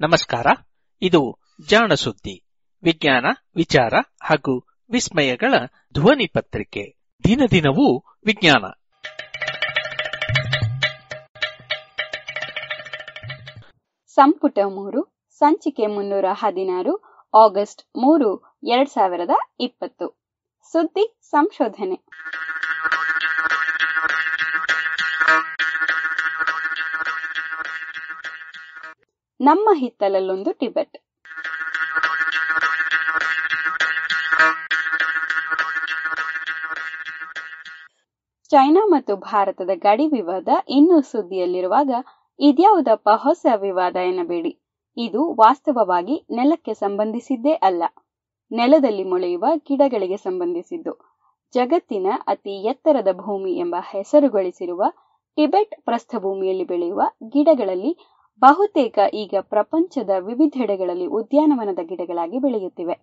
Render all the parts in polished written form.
ನಮಸ್ಕಾರ. ಇದು ಜಾಣ ಸುದ್ದಿ, ವಿಜ್ಞಾನ, ವಿಚಾರ ಹಾಗೂ ವಿಸ್ಮಯಗಳ ಧ್ವನಿ ಪತ್ರಿಕೆ. ದಿನದಿನವೂ ವಿಜ್ಞಾನ. ಸಂಪುಟ 3 ಸಂಚಿಕೆ 316 ಆಗಸ್ಟ್ 3, 2020. ಸುದ್ದಿ ಸಂಶೋಧನೆ. ನಮ್ಮ ಹಿತ್ತಲಲ್ಲೊಂದು ಟಿಬೆಟ್. ಚೈನಾ ಮತ್ತು ಭಾರತದ ಗಡಿ ವಿವಾದ ಇನ್ನೂ ಸುದ್ದಿಯಲ್ಲಿರುವಾಗ ಇದ್ಯಾವುದಪ್ಪ ಹೊಸ ವಿವಾದ ಎನ್ನಬೇಡಿ. ಇದು ವಾಸ್ತವವಾಗಿ ನೆಲಕ್ಕೆ ಸಂಬಂಧಿಸಿದ್ದೇ ಅಲ್ಲ, ನೆಲದಲ್ಲಿ ಮೊಳೆಯುವ ಗಿಡಗಳಿಗೆ ಸಂಬಂಧಿಸಿದ್ದು. ಜಗತ್ತಿನ ಅತಿ ಎತ್ತರದ ಭೂಮಿ ಎಂಬ ಹೆಸರು ಗಳಿಸಿರುವ ಟಿಬೆಟ್ ಪ್ರಸ್ಥಭೂಮಿಯಲ್ಲಿ ಬೆಳೆಯುವ ಗಿಡಗಳಲ್ಲಿ ಬಹುತೇಕ ಈಗ ಪ್ರಪಂಚದ ವಿವಿಧೆಡೆಗಳಲ್ಲಿ ಉದ್ಯಾನವನದ ಗಿಡಗಳಾಗಿ ಬೆಳೆಯುತ್ತಿವೆ.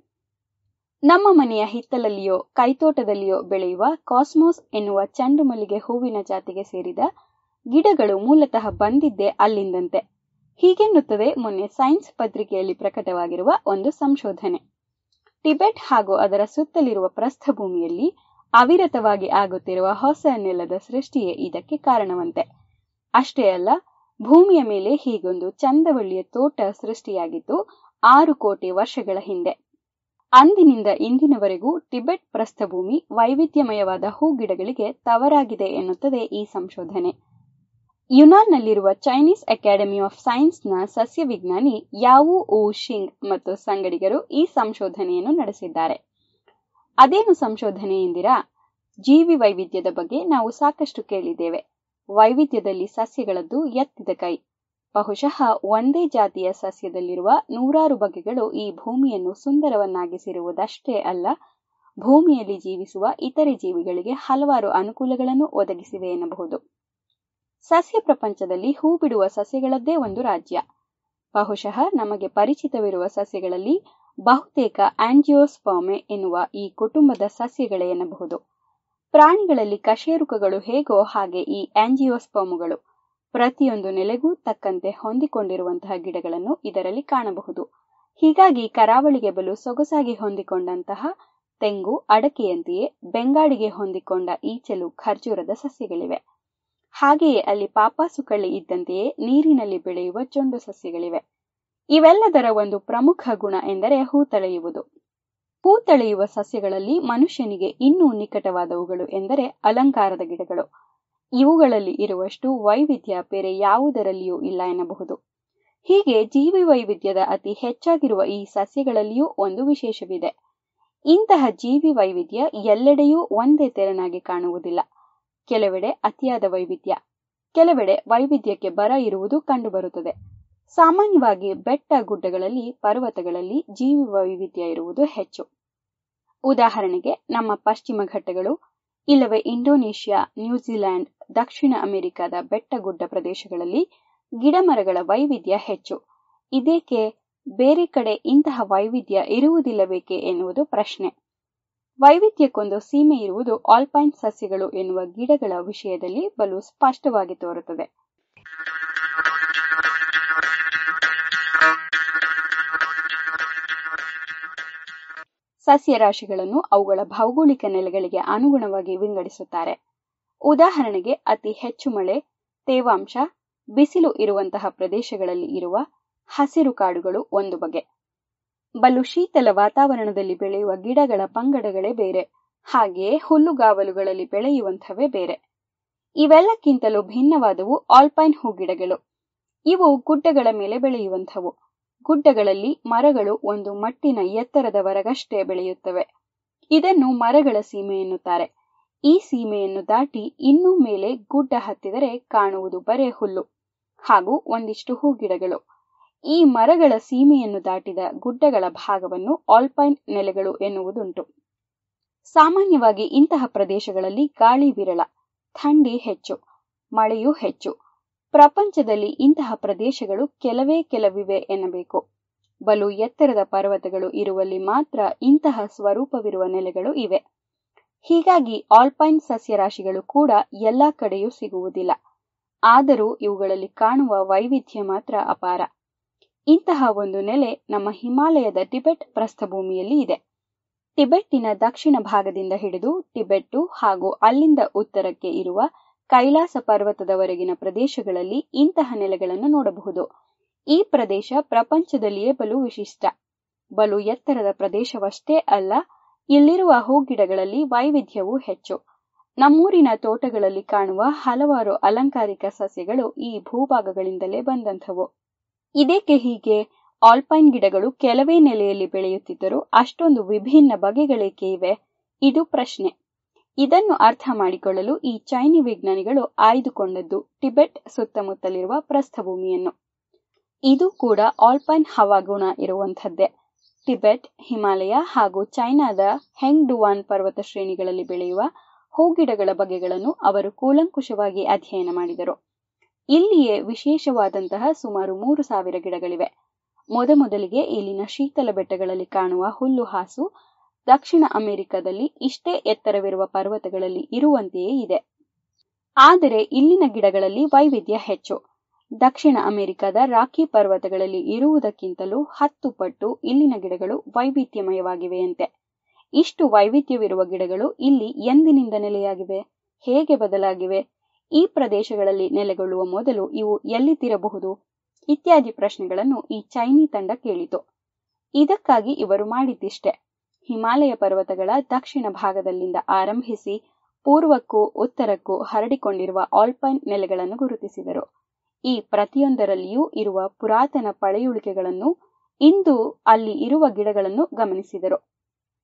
ನಮ್ಮ ಮನೆಯ ಹಿತ್ತಲಲ್ಲಿಯೋ ಕೈತೋಟದಲ್ಲಿಯೋ ಬೆಳೆಯುವ ಕಾಸ್ಮೋಸ್ ಎನ್ನುವ ಚೆಂಡು ಮಲ್ಲಿಗೆ ಹೂವಿನ ಜಾತಿಗೆ ಸೇರಿದ ಗಿಡಗಳು ಮೂಲತಃ ಬಂದಿದ್ದೇ ಅಲ್ಲಿಂದಂತೆ. ಹೀಗೆನ್ನುತ್ತದೆ ಮೊನ್ನೆ ಸೈನ್ಸ್ ಪತ್ರಿಕೆಯಲ್ಲಿ ಪ್ರಕಟವಾಗಿರುವ ಒಂದು ಸಂಶೋಧನೆ. ಟಿಬೆಟ್ ಹಾಗೂ ಅದರ ಸುತ್ತಲಿರುವ ಪ್ರಸ್ಥಭೂಮಿಯಲ್ಲಿ ಅವಿರತವಾಗಿ ಆಗುತ್ತಿರುವ ಹೊಸ ನೆಲದ ಸೃಷ್ಟಿಯೇ ಇದಕ್ಕೆ ಕಾರಣವಂತೆ. ಅಷ್ಟೇ ಅಲ್ಲ, ಭೂಮಿಯ ಮೇಲೆ ಹೀಗೊಂದು ಚಂದವಳ್ಳಿಯ ತೋಟ ಸೃಷ್ಟಿಯಾಗಿದ್ದು 6 ಕೋಟಿ ವರ್ಷಗಳ ಹಿಂದೆ. ಅಂದಿನಿಂದ ಇಂದಿನವರೆಗೂ ಟಿಬೆಟ್ ಪ್ರಸ್ಥಭೂಮಿ ವೈವಿಧ್ಯಮಯವಾದ ಹೂಗಿಡಗಳಿಗೆ ತವರಾಗಿದೆ ಎನ್ನುತ್ತದೆ ಈ ಸಂಶೋಧನೆ. ಯುನಾನ್ನಲ್ಲಿರುವ ಚೈನೀಸ್ ಅಕಾಡೆಮಿ ಆಫ್ ಸೈನ್ಸ್ನ ಸಸ್ಯ ವಿಜ್ಞಾನಿ ಯಾವು ಊ ಶಿಂಗ್ ಮತ್ತು ಸಂಗಡಿಗರು ಈ ಸಂಶೋಧನೆಯನ್ನು ನಡೆಸಿದ್ದಾರೆ. ಅದೇನು ಸಂಶೋಧನೆ ಎಂದಿರಾ? ಜೀವಿ ವೈವಿಧ್ಯದ ಬಗ್ಗೆ ನಾವು ಸಾಕಷ್ಟು ಕೇಳಿದ್ದೇವೆ. ವೈವಿಧ್ಯದಲ್ಲಿ ಸಸ್ಯಗಳದ್ದು ಎತ್ತಿದ ಕೈ. ಬಹುಶಃ ಒಂದೇ ಜಾತಿಯ ಸಸ್ಯದಲ್ಲಿರುವ 100 ಬಗೆಗಳು ಈ ಭೂಮಿಯನ್ನು ಸುಂದರವನ್ನಾಗಿಸಿರುವುದಷ್ಟೇ ಅಲ್ಲ, ಭೂಮಿಯಲ್ಲಿ ಜೀವಿಸುವ ಇತರೆ ಜೀವಿಗಳಿಗೆ ಹಲವಾರು ಅನುಕೂಲಗಳನ್ನು ಒದಗಿಸಿವೆ ಎನ್ನಬಹುದು. ಸಸ್ಯ ಪ್ರಪಂಚದಲ್ಲಿ ಹೂ ಬಿಡುವ ಸಸ್ಯಗಳದ್ದೇ ಒಂದು ರಾಜ್ಯ. ಬಹುಶಃ ನಮಗೆ ಪರಿಚಿತವಿರುವ ಸಸ್ಯಗಳಲ್ಲಿ ಬಹುತೇಕ ಆಂಜಿಯೋಸ್ಪರ್ಮೆ ಎನ್ನುವ ಈ ಕುಟುಂಬದ ಸಸ್ಯಗಳೇ ಎನ್ನಬಹುದು. ಪ್ರಾಣಿಗಳಲ್ಲಿ ಕಶೇರುಕಗಳು ಹೇಗೋ ಹಾಗೆ ಈ ಆಂಜಿಯೋಸ್ಪರ್ಮುಗಳು. ಪ್ರತಿಯೊಂದು ನೆಲೆಗೂ ತಕ್ಕಂತೆ ಹೊಂದಿಕೊಂಡಿರುವಂತಹ ಗಿಡಗಳನ್ನು ಇದರಲ್ಲಿ ಕಾಣಬಹುದು. ಹೀಗಾಗಿ ಕರಾವಳಿಗೆ ಬಲು ಸೊಗಸಾಗಿ ಹೊಂದಿಕೊಂಡಂತಹ ತೆಂಗು, ಅಡಕೆಯಂತೆಯೇ ಬೆಂಗಾಡಿಗೆ ಹೊಂದಿಕೊಂಡ ಈಚಲು, ಖರ್ಜೂರದ ಸಸ್ಯಗಳಿವೆ. ಹಾಗೆಯೇ ಅಲ್ಲಿ ಪಾಪಾಸು ಕಳ್ಳಿ ಇದ್ದಂತೆಯೇ ನೀರಿನಲ್ಲಿ ಬೆಳೆಯುವ ಚೊಂಡು ಸಸ್ಯಗಳಿವೆ. ಇವೆಲ್ಲದರ ಒಂದು ಪ್ರಮುಖ ಗುಣ ಎಂದರೆ ಹೂ ತಳೆಯುವುದು. ಹೂ ತಳೆಯುವ ಸಸ್ಯಗಳಲ್ಲಿ ಮನುಷ್ಯನಿಗೆ ಇನ್ನೂ ನಿಕಟವಾದವುಗಳು ಎಂದರೆ ಅಲಂಕಾರದ ಗಿಡಗಳು. ಇವುಗಳಲ್ಲಿ ಇರುವಷ್ಟು ವೈವಿಧ್ಯ ಬೇರೆ ಯಾವುದರಲ್ಲಿಯೂ ಇಲ್ಲ ಎನ್ನಬಹುದು. ಹೀಗೆ ಜೀವಿ ವೈವಿಧ್ಯದ ಅತಿ ಹೆಚ್ಚಾಗಿರುವ ಈ ಸಸ್ಯಗಳಲ್ಲಿಯೂ ಒಂದು ವಿಶೇಷವಿದೆ. ಇಂತಹ ಜೀವಿ ವೈವಿಧ್ಯ ಎಲ್ಲೆಡೆಯೂ ಒಂದೇ ತೆರನಾಗಿ ಕಾಣುವುದಿಲ್ಲ. ಕೆಲವೆಡೆ ಅತಿಯಾದ ವೈವಿಧ್ಯ, ಕೆಲವೆಡೆ ವೈವಿಧ್ಯಕ್ಕೆ ಬರ ಇರುವುದು ಕಂಡುಬರುತ್ತದೆ. ಸಾಮಾನ್ಯವಾಗಿ ಬೆಟ್ಟ ಗುಡ್ಡಗಳಲ್ಲಿ, ಪರ್ವತಗಳಲ್ಲಿ ಜೀವಿ ವೈವಿಧ್ಯ ಇರುವುದು ಹೆಚ್ಚು. ಉದಾಹರಣೆಗೆ ನಮ್ಮ ಪಶ್ಚಿಮ ಘಟ್ಟಗಳು, ಇಲ್ಲವೇ ಇಂಡೋನೇಷ್ಯಾ, ನ್ಯೂಜಿಲ್ಯಾಂಡ್, ದಕ್ಷಿಣ ಅಮೆರಿಕದ ಬೆಟ್ಟಗುಡ್ಡ ಪ್ರದೇಶಗಳಲ್ಲಿ ಗಿಡಮರಗಳ ವೈವಿಧ್ಯ ಹೆಚ್ಚು. ಇದೇಕೆ? ಬೇರೆ ಕಡೆ ಇಂತಹ ವೈವಿಧ್ಯ ಇರುವುದಿಲ್ಲಬೇಕೆ ಎನ್ನುವುದು ಪ್ರಶ್ನೆ. ವೈವಿಧ್ಯಕ್ಕೊಂದು ಸೀಮೆ ಇರುವುದು ಆಲ್ಪೈನ್ ಸಸ್ಯಗಳು ಎನ್ನುವ ಗಿಡಗಳ ವಿಷಯದಲ್ಲಿ ಬಲು ಸ್ಪಷ್ಟವಾಗಿ ತೋರುತ್ತದೆ. ಸಸ್ಯರಾಶಿಗಳನ್ನು ಅವುಗಳ ಭೌಗೋಳಿಕ ನೆಲೆಗಳಿಗೆ ಅನುಗುಣವಾಗಿ ವಿಂಗಡಿಸುತ್ತಾರೆ. ಉದಾಹರಣೆಗೆ ಅತಿ ಹೆಚ್ಚು ಮಳೆ, ತೇವಾಂಶ, ಬಿಸಿಲು ಇರುವಂತಹ ಪ್ರದೇಶಗಳಲ್ಲಿ ಇರುವ ಹಸಿರು ಕಾಡುಗಳು ಒಂದು ಬಗೆ. ಬಲು ಶೀತಲ ವಾತಾವರಣದಲ್ಲಿ ಬೆಳೆಯುವ ಗಿಡಗಳ ಪಂಗಡಗಳೇ ಬೇರೆ. ಹಾಗೆಯೇ ಹುಲ್ಲುಗಾವಲುಗಳಲ್ಲಿ ಬೆಳೆಯುವಂಥವೇ ಬೇರೆ. ಇವೆಲ್ಲಕ್ಕಿಂತಲೂ ಭಿನ್ನವಾದವು ಆಲ್ಪೈನ್ ಹೂಗಿಡಗಳು. ಇವು ಗುಡ್ಡಗಳ ಮೇಲೆ ಬೆಳೆಯುವಂಥವು. ಗುಡ್ಡಗಳಲ್ಲಿ ಮರಗಳು ಒಂದು ಮಟ್ಟಿನ ಎತ್ತರದವರೆಗಷ್ಟೇ ಬೆಳೆಯುತ್ತವೆ. ಇದನ್ನು ಮರಗಳ ಸೀಮೆ ಎನ್ನುತ್ತಾರೆ. ಈ ಸೀಮೆಯನ್ನು ದಾಟಿ ಇನ್ನೂ ಮೇಲೆ ಗುಡ್ಡ ಹತ್ತಿದರೆ ಕಾಣುವುದು ಬರೇ ಹುಲ್ಲು ಹಾಗೂ ಒಂದಿಷ್ಟು ಹೂಗಿಡಗಳು. ಈ ಮರಗಳ ಸೀಮೆಯನ್ನು ದಾಟಿದ ಗುಡ್ಡಗಳ ಭಾಗವನ್ನು ಆಲ್ಪೈನ್ ನೆಲೆಗಳು ಎನ್ನುವುದುಂಟು. ಸಾಮಾನ್ಯವಾಗಿ ಇಂತಹ ಪ್ರದೇಶಗಳಲ್ಲಿ ಗಾಳಿ ವಿರಳ, ಥಂಡಿ ಹೆಚ್ಚು, ಮಳೆಯೂ ಹೆಚ್ಚು. ಪ್ರಪಂಚದಲ್ಲಿ ಇಂತಹ ಪ್ರದೇಶಗಳು ಕೆಲವಿವೆ ಎನ್ನಬೇಕು. ಬಲು ಎತ್ತರದ ಪರ್ವತಗಳು ಇರುವಲ್ಲಿ ಮಾತ್ರ ಇಂತಹ ಸ್ವರೂಪವಿರುವ ನೆಲೆಗಳು ಇವೆ. ಹೀಗಾಗಿ ಆಲ್ಪೈನ್ ಸಸ್ಯರಾಶಿಗಳು ಕೂಡ ಎಲ್ಲಾ ಕಡೆಯೂ ಸಿಗುವುದಿಲ್ಲ. ಆದರೂ ಇವುಗಳಲ್ಲಿ ಕಾಣುವ ವೈವಿಧ್ಯ ಮಾತ್ರ ಅಪಾರ. ಇಂತಹ ಒಂದು ನೆಲೆ ನಮ್ಮ ಹಿಮಾಲಯದ ಟಿಬೆಟ್ ಪ್ರಸ್ಥಭೂಮಿಯಲ್ಲಿ ಇದೆ. ಟಿಬೆಟ್ಟಿನ ದಕ್ಷಿಣ ಭಾಗದಿಂದ ಹಿಡಿದು ಟಿಬೆಟ್ಟು ಹಾಗೂ ಅಲ್ಲಿಂದ ಉತ್ತರಕ್ಕೆ ಇರುವ ಕೈಲಾಸ ಪರ್ವತದವರೆಗಿನ ಪ್ರದೇಶಗಳಲ್ಲಿ ಇಂತಹ ನೆಲೆಗಳನ್ನು ನೋಡಬಹುದು. ಈ ಪ್ರದೇಶ ಪ್ರಪಂಚದಲ್ಲಿಯೇ ಬಲು ವಿಶಿಷ್ಟ. ಬಲು ಎತ್ತರದ ಪ್ರದೇಶವಷ್ಟೇ ಅಲ್ಲ, ಇಲ್ಲಿರುವ ಹೂಗಿಡಗಳಲ್ಲಿ ವೈವಿಧ್ಯವೂ ಹೆಚ್ಚು. ನಮ್ಮೂರಿನ ತೋಟಗಳಲ್ಲಿ ಕಾಣುವ ಹಲವಾರು ಅಲಂಕಾರಿಕ ಸಸ್ಯಗಳು ಈ ಭೂಭಾಗಗಳಿಂದಲೇ ಬಂದಂಥವು. ಇದೇಕೆ ಹೀಗೆ? ಆಲ್ಪೈನ್ ಗಿಡಗಳು ಕೆಲವೇ ನೆಲೆಯಲ್ಲಿ ಬೆಳೆಯುತ್ತಿದ್ದರೂ ಅಷ್ಟೊಂದು ವಿಭಿನ್ನ ಬಗೆಗಳೇಕೆ ಇವೆ? ಇದು ಪ್ರಶ್ನೆ. ಇದನ್ನು ಅರ್ಥ ಮಾಡಿಕೊಳ್ಳಲು ಈ ಚೈನೀ ವಿಜ್ಞಾನಿಗಳು ಆಯ್ದುಕೊಂಡದ್ದು ಟಿಬೆಟ್ ಸುತ್ತಮುತ್ತಲಿರುವ ಪ್ರಸ್ಥಭೂಮಿಯನ್ನು. ಇದು ಕೂಡ ಆಲ್ಪೈನ್ ಹವಾಗುಣ ಇರುವಂಥದ್ದೇ. ಟಿಬೆಟ್, ಹಿಮಾಲಯ ಹಾಗೂ ಚೈನಾದ ಹೆಂಗ್ಡುವಾನ್ ಪರ್ವತ ಶ್ರೇಣಿಗಳಲ್ಲಿ ಬೆಳೆಯುವ ಹೂಗಿಡಗಳ ಬಗೆಗಳನ್ನು ಅವರು ಕೂಲಂಕುಷವಾಗಿ ಅಧ್ಯಯನ ಮಾಡಿದರು. ಇಲ್ಲಿಯೇ ವಿಶೇಷವಾದಂತಹ ಸುಮಾರು 3000 ಗಿಡಗಳಿವೆ. ಮೊದಲಿಗೆ ಇಲ್ಲಿನ ಶೀತಲ ಬೆಟ್ಟಗಳಲ್ಲಿ ಕಾಣುವ ಹುಲ್ಲುಹಾಸು ದಕ್ಷಿಣ ಅಮೆರಿಕದಲ್ಲಿ ಇಷ್ಟೇ ಎತ್ತರವಿರುವ ಪರ್ವತಗಳಲ್ಲಿ ಇರುವಂತೆಯೇ ಇದೆ. ಆದರೆ ಇಲ್ಲಿನ ಗಿಡಗಳಲ್ಲಿ ವೈವಿಧ್ಯ ಹೆಚ್ಚು. ದಕ್ಷಿಣ ಅಮೆರಿಕದ ರಾಕಿ ಪರ್ವತಗಳಲ್ಲಿ ಇರುವುದಕ್ಕಿಂತಲೂ 10 ಪಟ್ಟು ಇಲ್ಲಿನ ಗಿಡಗಳು ವೈವಿಧ್ಯಮಯವಾಗಿವೆಯಂತೆ. ಇಷ್ಟು ವೈವಿಧ್ಯವಿರುವ ಗಿಡಗಳು ಇಲ್ಲಿ ಎಂದಿನಿಂದ ನೆಲೆಯಾಗಿವೆ? ಹೇಗೆ ಬದಲಾಗಿವೆ? ಈ ಪ್ರದೇಶಗಳಲ್ಲಿ ನೆಲೆಗೊಳ್ಳುವ ಮೊದಲು ಇವು ಎಲ್ಲಿದ್ದಿರಬಹುದು? ಇತ್ಯಾದಿ ಪ್ರಶ್ನೆಗಳನ್ನು ಈ ಚೈನೀ ತಂಡ ಕೇಳಿತು. ಇದಕ್ಕಾಗಿ ಇವರು ಮಾಡಿದ್ದಿಷ್ಟೆ. ಹಿಮಾಲಯ ಪರ್ವತಗಳ ದಕ್ಷಿಣ ಭಾಗದಲ್ಲಿಂದ ಆರಂಭಿಸಿ ಪೂರ್ವಕ್ಕೂ ಉತ್ತರಕ್ಕೂ ಹರಡಿಕೊಂಡಿರುವ ಆಲ್ಪೈನ್ ನೆಲೆಗಳನ್ನು ಗುರುತಿಸಿದರು. ಈ ಪ್ರತಿಯೊಂದರಲ್ಲಿಯೂ ಇರುವ ಪುರಾತನ ಪಳೆಯುಳಿಕೆಗಳನ್ನು, ಇಂದು ಅಲ್ಲಿ ಇರುವ ಗಿಡಗಳನ್ನು ಗಮನಿಸಿದರು.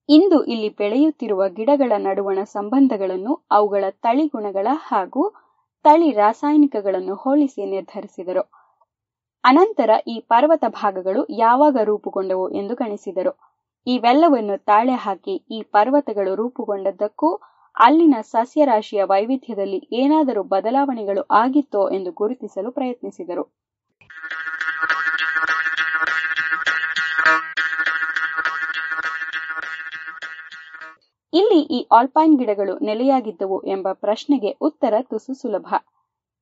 ಇಂದು ಇಲ್ಲಿ ಬೆಳೆಯುತ್ತಿರುವ ಗಿಡಗಳ ನಡುವಣ ಸಂಬಂಧಗಳನ್ನು, ಅವುಗಳ ತಳಿ ಗುಣಗಳ ಹಾಗೂ ತಳಿ ರಾಸಾಯನಿಕಗಳನ್ನು ಹೋಲಿಸಿ ನಿರ್ಧರಿಸಿದರು. ಅನಂತರ ಈ ಪರ್ವತ ಭಾಗಗಳು ಯಾವಾಗ ರೂಪುಗೊಂಡವು ಎಂದು ಗಣಿಸಿದರು. ಇವೆಲ್ಲವನ್ನು ತಾಳೆ ಹಾಕಿ ಈ ಪರ್ವತಗಳು ರೂಪುಗೊಂಡದ್ದಕ್ಕೂ ಅಲ್ಲಿನ ಸಸ್ಯರಾಶಿಯ ವೈವಿಧ್ಯದಲ್ಲಿ ಏನಾದರೂ ಬದಲಾವಣೆಗಳು ಆಗಿತ್ತೋ ಎಂದು ಗುರುತಿಸಲು ಪ್ರಯತ್ನಿಸಿದರು. ಇಲ್ಲಿ ಈ ಆಲ್ಪೈನ್ ಗಿಡಗಳು ನೆಲೆಯಾಗಿದ್ದವು ಎಂಬ ಪ್ರಶ್ನೆಗೆ ಉತ್ತರ ತುಸು ಸುಲಭ.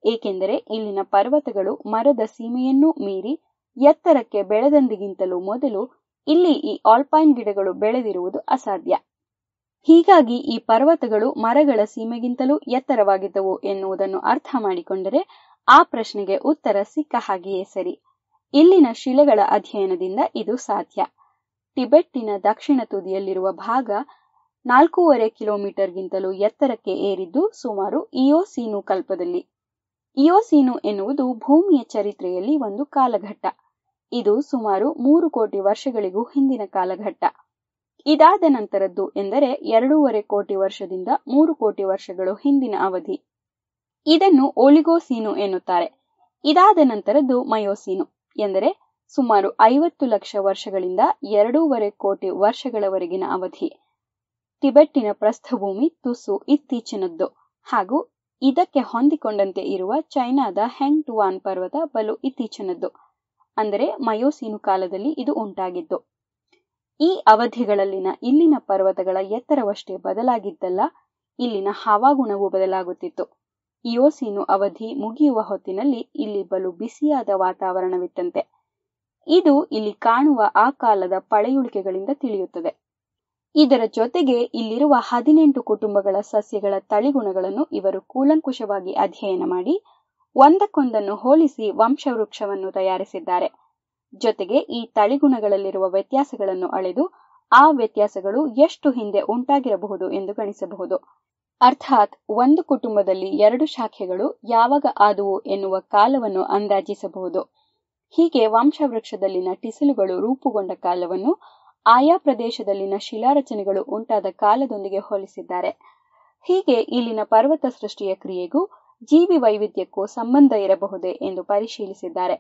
ಏಕೆಂದರೆ ಇಲ್ಲಿನ ಪರ್ವತಗಳು ಮರದ ಸೀಮೆಯನ್ನೂ ಮೀರಿ ಎತ್ತರಕ್ಕೆ ಬೆಳೆದಂದಿಗಿಂತಲೂ ಮೊದಲು ಇಲ್ಲಿ ಈ ಆಲ್ಪೈನ್ ಗಿಡಗಳು ಬೆಳೆದಿರುವುದು ಅಸಾಧ್ಯ. ಹೀಗಾಗಿ ಈ ಪರ್ವತಗಳು ಮರಗಳ ಸೀಮೆಗಿಂತಲೂ ಎತ್ತರವಾಗಿದ್ದವು ಎನ್ನುವುದನ್ನು ಅರ್ಥ ಮಾಡಿಕೊಂಡರೆ ಆ ಪ್ರಶ್ನೆಗೆ ಉತ್ತರ ಸಿಕ್ಕ ಹಾಗೆಯೇ ಸರಿ. ಇಲ್ಲಿನ ಶಿಲೆಗಳ ಅಧ್ಯಯನದಿಂದ ಇದು ಸಾಧ್ಯ. ಟಿಬೆಟ್ಟಿನ ದಕ್ಷಿಣ ತುದಿಯಲ್ಲಿರುವ ಭಾಗ 4.5 ಕಿಲೋಮೀಟರ್ಗಿಂತಲೂ ಎತ್ತರಕ್ಕೆ ಏರಿದ್ದು ಸುಮಾರು ಇಯೋಸೀನು ಕಲ್ಪದಲ್ಲಿ. ಇಯೋಸೀನು ಎನ್ನುವುದು ಭೂಮಿಯ ಚರಿತ್ರೆಯಲ್ಲಿ ಒಂದು ಕಾಲಘಟ್ಟ. ಇದು ಸುಮಾರು 3 ಕೋಟಿ ವರ್ಷಗಳಿಗೂ ಹಿಂದಿನ ಕಾಲಘಟ್ಟ. ಇದಾದ ನಂತರದ್ದು ಎಂದರೆ 2.5 ಕೋಟಿ ವರ್ಷದಿಂದ 3 ಕೋಟಿ ವರ್ಷಗಳು ಹಿಂದಿನ ಅವಧಿ. ಇದನ್ನು ಒಲಿಗೋಸೀನು ಎನ್ನುತ್ತಾರೆ. ಇದಾದ ನಂತರದ್ದು ಮಯೋಸೀನು ಎಂದರೆ ಸುಮಾರು 50 ಲಕ್ಷ ವರ್ಷಗಳಿಂದ 2.5 ಕೋಟಿ ವರ್ಷಗಳವರೆಗಿನ ಅವಧಿ. ಟಿಬೆಟ್ಟಿನ ಪ್ರಸ್ಥಭೂಮಿ ತುಸು ಇತ್ತೀಚಿನದ್ದು ಹಾಗೂ ಇದಕ್ಕೆ ಹೊಂದಿಕೊಂಡಂತೆ ಇರುವ ಚೈನಾದ ಹೆಂಗ್ಡುವಾನ್ ಪರ್ವತ ಬಲು ಇತ್ತೀಚಿನದ್ದು. ಅಂದರೆ ಮಯೋಸೀನು ಕಾಲದಲ್ಲಿ ಇದು ಉಂಟಾಗಿದ್ದು. ಈ ಅವಧಿಗಳಲ್ಲಿನ ಇಲ್ಲಿನ ಪರ್ವತಗಳ ಎತ್ತರವಷ್ಟೇ ಬದಲಾಗಿದ್ದಲ್ಲ, ಇಲ್ಲಿನ ಹವಾಗುಣವೂ ಬದಲಾಗುತ್ತಿತ್ತು. ಇಯೋಸೀನು ಅವಧಿ ಮುಗಿಯುವ ಹೊತ್ತಿನಲ್ಲಿ ಇಲ್ಲಿ ಬಲು ಬಿಸಿಯಾದ ವಾತಾವರಣವಿತ್ತಂತೆ. ಇದು ಇಲ್ಲಿ ಕಾಣುವ ಆ ಕಾಲದ ಪಳೆಯುಳಿಕೆಗಳಿಂದ ತಿಳಿಯುತ್ತದೆ. ಇದರ ಜೊತೆಗೆ ಇಲ್ಲಿರುವ 18 ಕುಟುಂಬಗಳ ಸಸ್ಯಗಳ ತಳಿಗುಣಗಳನ್ನು ಇವರು ಕೂಲಂಕುಷವಾಗಿ ಅಧ್ಯಯನ ಮಾಡಿ ಒಂದಕ್ಕೊಂದನ್ನು ಹೋಲಿಸಿ ವಂಶವೃಕ್ಷವನ್ನು ತಯಾರಿಸಿದ್ದಾರೆ. ಜೊತೆಗೆ ಈ ತಳಿಗುಣಗಳಲ್ಲಿರುವ ವ್ಯತ್ಯಾಸಗಳನ್ನು ಅಳೆದು ಆ ವ್ಯತ್ಯಾಸಗಳು ಎಷ್ಟು ಹಿಂದೆ ಉಂಟಾಗಿರಬಹುದು ಎಂದು ಗಣಿಸಬಹುದು. ಅರ್ಥಾತ್ ಒಂದು ಕುಟುಂಬದಲ್ಲಿ 2 ಶಾಖೆಗಳು ಯಾವಾಗ ಆದುವು ಎನ್ನುವ ಕಾಲವನ್ನು ಅಂದಾಜಿಸಬಹುದು. ಹೀಗೆ ವಂಶವೃಕ್ಷದಲ್ಲಿನ ಟಿಸಿಲುಗಳು ರೂಪುಗೊಂಡ ಕಾಲವನ್ನು ಆಯಾ ಪ್ರದೇಶದಲ್ಲಿನ ಶಿಲಾರಚನೆಗಳು ಉಂಟಾದ ಕಾಲದೊಂದಿಗೆ ಹೋಲಿಸಿದ್ದಾರೆ. ಹೀಗೆ ಇಲ್ಲಿನ ಪರ್ವತ ಸೃಷ್ಟಿಯ ಕ್ರಿಯೆಗೂ ಜೀವಿ ವೈವಿಧ್ಯಕ್ಕೂ ಸಂಬಂಧ ಇರಬಹುದೇ ಎಂದು ಪರಿಶೀಲಿಸಿದ್ದಾರೆ.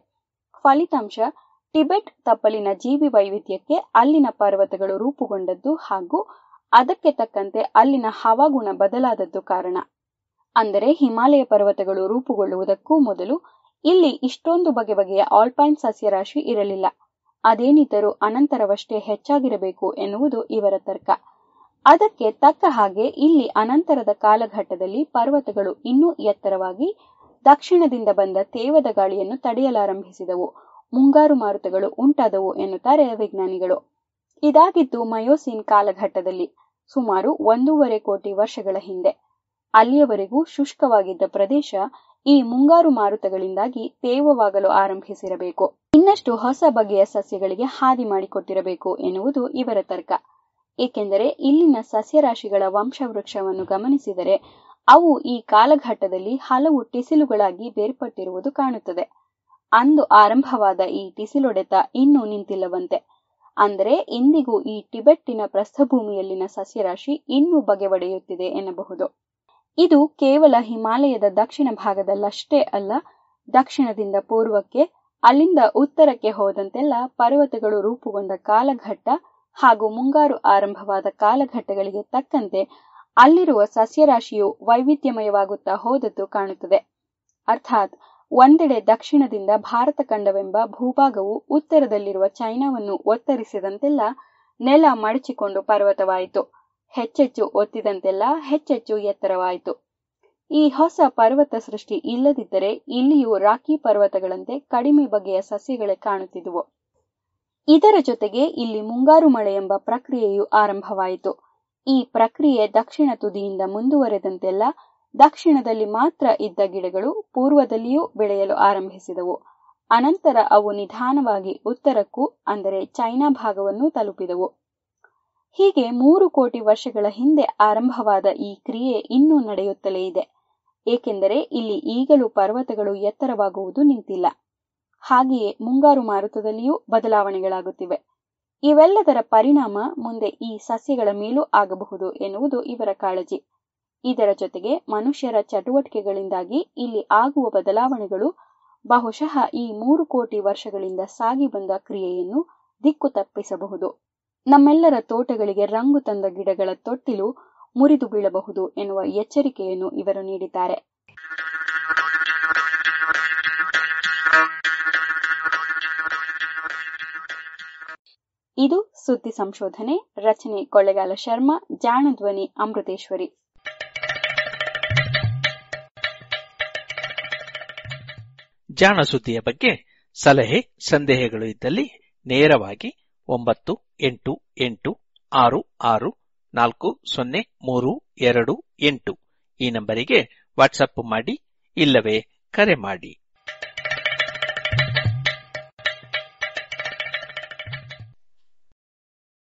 ಫಲಿತಾಂಶ ಟಿಬೆಟ್ ತಪ್ಪಲಿನ ಜೀವಿ ವೈವಿಧ್ಯಕ್ಕೆ ಅಲ್ಲಿನ ಪರ್ವತಗಳು ರೂಪುಗೊಂಡದ್ದು ಹಾಗೂ ಅದಕ್ಕೆ ತಕ್ಕಂತೆ ಅಲ್ಲಿನ ಹವಾಗುಣ ಬದಲಾದದ್ದು ಕಾರಣ. ಅಂದರೆ ಹಿಮಾಲಯ ಪರ್ವತಗಳು ರೂಪುಗೊಳ್ಳುವುದಕ್ಕೂ ಮೊದಲು ಇಲ್ಲಿ ಇಷ್ಟೊಂದು ಬಗೆಯ ಆಲ್ಪೈನ್ ಸಸ್ಯರಾಶಿ ಇರಲಿಲ್ಲ. ಅದೇನಿದ್ದರೂ ಅನಂತರವಷ್ಟೇ ಹೆಚ್ಚಾಗಿರಬೇಕು ಎನ್ನುವುದು ಇವರ ತರ್ಕ. ಅದಕ್ಕೆ ತಕ್ಕ ಹಾಗೆ ಇಲ್ಲಿ ಅನಂತರದ ಕಾಲಘಟ್ಟದಲ್ಲಿ ಪರ್ವತಗಳು ಇನ್ನೂ ಎತ್ತರವಾಗಿ ದಕ್ಷಿಣದಿಂದ ಬಂದ ತೇವದ ಗಾಳಿಯನ್ನು ತಡೆಯಲಾರಂಭಿಸಿದವು. ಮುಂಗಾರು ಮಾರುತಗಳು ಉಂಟಾದವು ಎನ್ನುತ್ತಾರೆ ವಿಜ್ಞಾನಿಗಳು. ಇದಾಗಿದ್ದು ಮಯೋಸಿನ್ ಕಾಲಘಟ್ಟದಲ್ಲಿ ಸುಮಾರು 1.5 ಕೋಟಿ ವರ್ಷಗಳ ಹಿಂದೆ. ಅಲ್ಲಿಯವರೆಗೂ ಶುಷ್ಕವಾಗಿದ್ದ ಪ್ರದೇಶ ಈ ಮುಂಗಾರು ಮಾರುತಗಳಿಂದಾಗಿ ತೇವವಾಗಲು ಆರಂಭಿಸಿರಬೇಕು. ಇನ್ನಷ್ಟು ಹೊಸ ಬಗೆಯ ಸಸ್ಯಗಳಿಗೆ ಹಾದಿ ಮಾಡಿಕೊಟ್ಟಿರಬೇಕು ಎನ್ನುವುದು ಇವರ ತರ್ಕ. ಏಕೆಂದರೆ ಇಲ್ಲಿನ ಸಸ್ಯರಾಶಿಗಳ ವಂಶವೃಕ್ಷವನ್ನು ಗಮನಿಸಿದರೆ ಅವು ಈ ಕಾಲಘಟ್ಟದಲ್ಲಿ ಹಲವು ಟಿಸಿಲುಗಳಾಗಿ ಬೇರ್ಪಟ್ಟಿರುವುದು ಕಾಣುತ್ತದೆ. ಅಂದು ಆರಂಭವಾದ ಈ ಟಿಸಿಲೊಡೆತ ಇನ್ನೂ ನಿಂತಿಲ್ಲವಂತೆ. ಅಂದರೆ ಇಂದಿಗೂ ಈ ಟಿಬೆಟ್ಟಿನ ಪ್ರಸ್ಥಭೂಮಿಯಲ್ಲಿನ ಸಸ್ಯರಾಶಿ ಇನ್ನೂ ಬಗೆವಡೆಯುತ್ತಿದೆ ಎನ್ನಬಹುದು. ಇದು ಕೇವಲ ಹಿಮಾಲಯದ ದಕ್ಷಿಣ ಭಾಗದಲ್ಲಷ್ಟೇ ಅಲ್ಲ, ದಕ್ಷಿಣದಿಂದ ಪೂರ್ವಕ್ಕೆ, ಅಲ್ಲಿಂದ ಉತ್ತರಕ್ಕೆ ಹೋದಂತೆಲ್ಲ ಪರ್ವತಗಳು ರೂಪುಗೊಂಡ ಕಾಲಘಟ್ಟ ಹಾಗೂ ಮುಂಗಾರು ಆರಂಭವಾದ ಕಾಲಘಟ್ಟಗಳಿಗೆ ತಕ್ಕಂತೆ ಅಲ್ಲಿರುವ ಸಸ್ಯರಾಶಿಯು ವೈವಿಧ್ಯಮಯವಾಗುತ್ತಾ ಹೋದದ್ದು ಕಾಣುತ್ತದೆ. ಅರ್ಥಾತ್ ಒಂದೆಡೆ ದಕ್ಷಿಣದಿಂದ ಭಾರತ ಖಂಡವೆಂಬ ಭೂಭಾಗವು ಉತ್ತರದಲ್ಲಿರುವ ಚೈನಾವನ್ನು ಒತ್ತರಿಸಿದಂತೆಲ್ಲ ನೆಲ ಮಡಚಿಕೊಂಡು ಪರ್ವತವಾಯಿತು. ಹೆಚ್ಚೆಚ್ಚು ಒತ್ತಿದಂತೆಲ್ಲ ಹೆಚ್ಚೆಚ್ಚು ಎತ್ತರವಾಯಿತು. ಈ ಹೊಸ ಪರ್ವತ ಸೃಷ್ಟಿ ಇಲ್ಲದಿದ್ದರೆ ಇಲ್ಲಿಯೂ ರಾಕಿ ಪರ್ವತಗಳಂತೆ ಕಡಿಮೆ ಬಗೆಯ ಸಸ್ಯಗಳೇ ಕಾಣುತ್ತಿದ್ದುವು. ಇದರ ಜೊತೆಗೆ ಇಲ್ಲಿ ಮುಂಗಾರು ಮಳೆ ಎಂಬ ಪ್ರಕ್ರಿಯೆಯು ಆರಂಭವಾಯಿತು. ಈ ಪ್ರಕ್ರಿಯೆ ದಕ್ಷಿಣ ತುದಿಯಿಂದ ಮುಂದುವರೆದಂತೆಲ್ಲ ದಕ್ಷಿಣದಲ್ಲಿ ಮಾತ್ರ ಇದ್ದ ಗಿಡಗಳು ಪೂರ್ವದಲ್ಲಿಯೂ ಬೆಳೆಯಲು ಆರಂಭಿಸಿದವು. ಅನಂತರ ಅವು ನಿಧಾನವಾಗಿ ಉತ್ತರಕ್ಕೂ ಅಂದರೆ ಚೈನಾ ಭಾಗವನ್ನು ತಲುಪಿದವು. ಹೀಗೆ 3 ಕೋಟಿ ವರ್ಷಗಳ ಹಿಂದೆ ಆರಂಭವಾದ ಈ ಕ್ರಿಯೆ ಇನ್ನೂ ನಡೆಯುತ್ತಲೇ ಇದೆ. ಏಕೆಂದರೆ ಇಲ್ಲಿ ಈಗಲೂ ಪರ್ವತಗಳು ಎತ್ತರವಾಗುವುದು ನಿಂತಿಲ್ಲ. ಹಾಗೆಯೇ ಮುಂಗಾರು ಮಾರುತದಲ್ಲಿಯೂ ಬದಲಾವಣೆಗಳಾಗುತ್ತಿವೆ. ಇವೆಲ್ಲದರ ಪರಿಣಾಮ ಮುಂದೆ ಈ ಸಸ್ಯಗಳ ಮೇಲೂ ಆಗಬಹುದು ಎನ್ನುವುದು ಇವರ ಕಾಳಜಿ. ಇದರ ಜೊತೆಗೆ ಮನುಷ್ಯರ ಚಟುವಟಿಕೆಗಳಿಂದಾಗಿ ಇಲ್ಲಿ ಆಗುವ ಬದಲಾವಣೆಗಳು ಬಹುಶಃ ಈ 3 ಕೋಟಿ ವರ್ಷಗಳಿಂದ ಸಾಗಿ ಬಂದ ಕ್ರಿಯೆಯನ್ನು ದಿಕ್ಕು ತಪ್ಪಿಸಬಹುದು. ನಮ್ಮೆಲ್ಲರ ತೋಟಗಳಿಗೆ ರಂಗು ತಂದ ಗಿಡಗಳ ತೊಟ್ಟಿಲು ಮುರಿದು ಬೀಳಬಹುದು ಎನ್ನುವ ಎಚ್ಚರಿಕೆಯನ್ನು ಇವರು ನೀಡಿದ್ದಾರೆ. ಇದು ಸುದ್ದಿ ಸಂಶೋಧನೆ. ರಚನೆ ಕೊಳ್ಳೆಗಾಲ ಶರ್ಮಾ. ಜಾಣ ಧ್ವನಿ ಅಮೃತೇಶ್ವರಿ. ಜಾಣ ಸುದ್ದಿಯ ಬಗ್ಗೆ ಸಲಹೆ ಸಂದೇಹಗಳು ಇದ್ದಲ್ಲಿ ನೇರವಾಗಿ 9886640328 ಈ ನಂಬರಿಗೆ ವಾಟ್ಸಪ್ ಮಾಡಿ, ಇಲ್ಲವೇ ಕರೆ ಮಾಡಿ.